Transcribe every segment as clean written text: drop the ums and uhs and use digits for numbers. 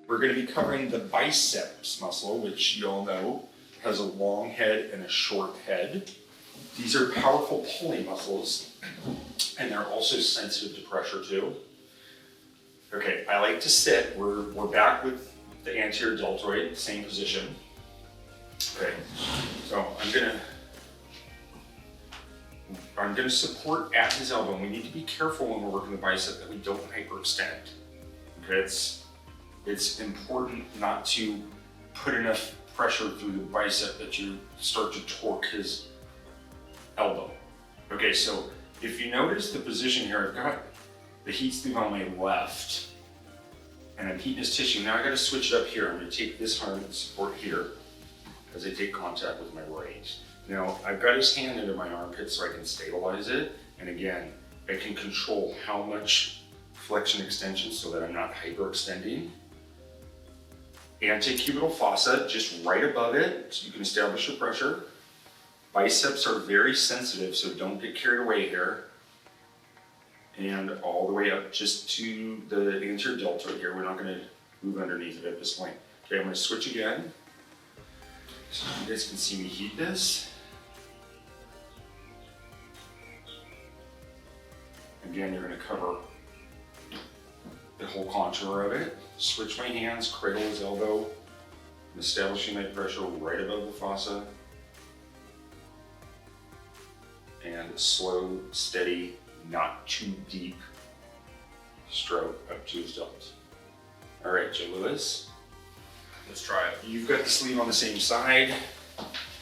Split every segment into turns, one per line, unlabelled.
We're going to be covering the biceps muscle, which you all know has a long head and a short head. These are powerful pulling muscles, and they're also sensitive to pressure too. Okay, I like to sit. We're back with the anterior deltoid, same position. Okay, so I'm gonna support at his elbow. We need to be careful when we're working the bicep that we don't hyperextend. Okay, it's important not to put enough pressure through the bicep that you start to torque his elbow. Okay, so if you notice the position here, I've got the heat sleeve on my left, and I'm heating his tissue. Now I gotta switch it up here. I'm gonna take this arm and support here as I take contact with my right. Now I've got his hand under my armpit so I can stabilize it. And again, I can control how much flexion extension so that I'm not hyperextending. Antecubital fossa, just right above it, so you can establish your pressure. Biceps are very sensitive, so don't get carried away here. And all the way up just to the anterior deltoid here. We're not gonna move underneath it at this point. Okay, I'm gonna switch again. So you guys can see me heat this. Again, you're gonna cover the whole contour of it. Switch my hands, cradle his elbow. I'm establishing my pressure right above the fossa. And slow, steady, not too deep stroke up to his delt. All right, Joe Lewis.
Let's try it.
You've got the sleeve on the same side.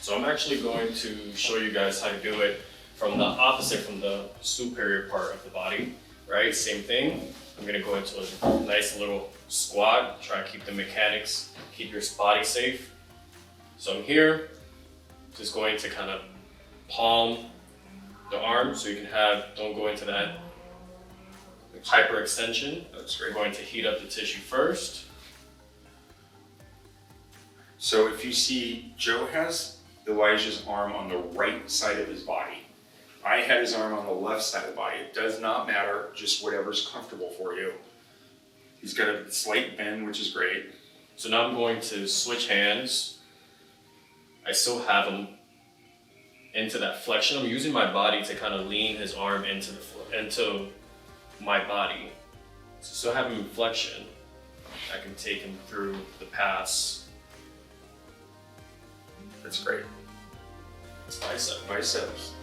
So I'm actually going to show you guys how to do it from the opposite, from the superior part of the body, right? Same thing. I'm gonna go into a nice little squat, try to keep the mechanics, keep your body safe. So I'm here, just going to kind of palm the arm so you can don't go into that hyperextension.
That's great.
We're going to heat up the tissue first.
So if you see, Joe has Elijah's arm on the right side of his body. I had his arm on the left side of the body. It does not matter, just whatever's comfortable for you. He's got a slight bend, which is great.
So now I'm going to switch hands. I still have him into that flexion. I'm using my body to kind of lean his arm into my body. So still have him in flexion. I can take him through the pass.
That's great.
It's biceps.
Biceps.